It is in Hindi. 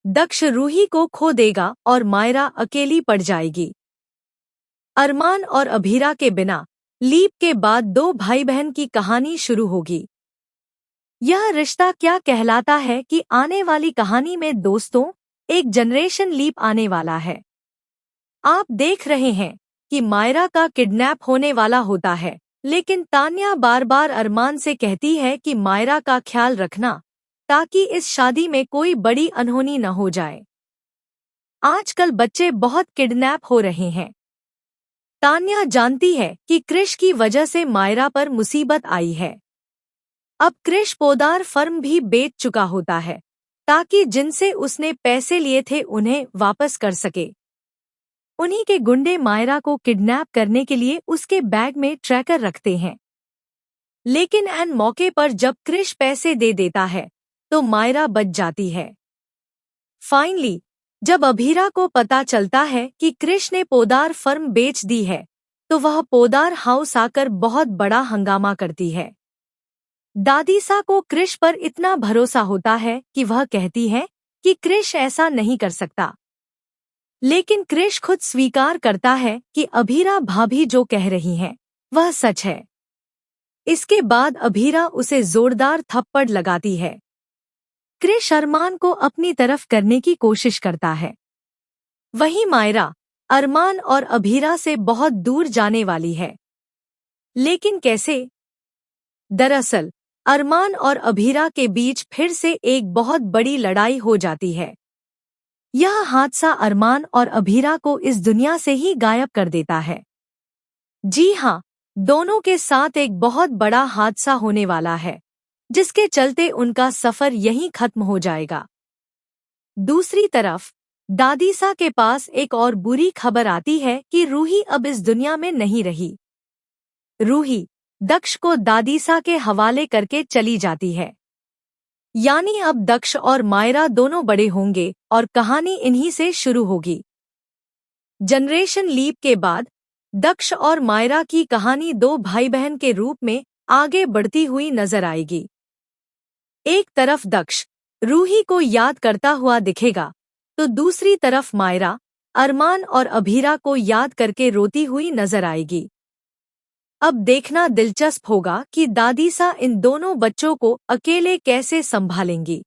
दक्ष रूही को खो देगा और मायरा अकेली पड़ जाएगी। अरमान और अभीरा के बिना लीप के बाद दो भाई बहन की कहानी शुरू होगी। यह रिश्ता क्या कहलाता है कि आने वाली कहानी में दोस्तों एक जनरेशन लीप आने वाला है। आप देख रहे हैं कि मायरा का किडनैप होने वाला होता है, लेकिन तान्या बार बार अरमान से कहती है कि मायरा का ख्याल रखना ताकि इस शादी में कोई बड़ी अनहोनी न हो जाए। आजकल बच्चे बहुत किडनैप हो रहे हैं। तान्या जानती है कि क्रिश की वजह से मायरा पर मुसीबत आई है। अब क्रिश पोदार फर्म भी बेच चुका होता है ताकि जिनसे उसने पैसे लिए थे उन्हें वापस कर सके। उन्हीं के गुंडे मायरा को किडनैप करने के लिए उसके बैग में ट्रैकर रखते हैं। लेकिन ऐन मौके पर जब क्रिश पैसे दे देता है तो मायरा बच जाती है। फाइनली जब अभीरा को पता चलता है कि क्रिश ने पोदार फर्म बेच दी है तो वह पोदार हाउस आकर बहुत बड़ा हंगामा करती है। दादीसा को क्रिश पर इतना भरोसा होता है कि वह कहती है कि क्रिश ऐसा नहीं कर सकता। लेकिन क्रिश खुद स्वीकार करता है कि अभीरा भाभी जो कह रही हैं वह सच है। इसके बाद अभीरा उसे जोरदार थप्पड़ लगाती है। क्रिश अरमान को अपनी तरफ करने की कोशिश करता है। वहीं मायरा अरमान और अभीरा से बहुत दूर जाने वाली है। लेकिन कैसे? दरअसल अरमान और अभीरा के बीच फिर से एक बहुत बड़ी लड़ाई हो जाती है। यह हादसा अरमान और अभीरा को इस दुनिया से ही गायब कर देता है। जी हाँ, दोनों के साथ एक बहुत बड़ा हादसा होने वाला है जिसके चलते उनका सफर यहीं खत्म हो जाएगा। दूसरी तरफ दादीसा के पास एक और बुरी खबर आती है कि रूही अब इस दुनिया में नहीं रही। रूही दक्ष को दादीसा के हवाले करके चली जाती है। यानी अब दक्ष और मायरा दोनों बड़े होंगे और कहानी इन्हीं से शुरू होगी। जनरेशन लीप के बाद दक्ष और मायरा की कहानी दो भाई बहन के रूप में आगे बढ़ती हुई नजर आएगी। एक तरफ दक्ष रूही को याद करता हुआ दिखेगा तो दूसरी तरफ मायरा अरमान और अभीरा को याद करके रोती हुई नजर आएगी। अब देखना दिलचस्प होगा कि दादीसा इन दोनों बच्चों को अकेले कैसे संभालेंगी।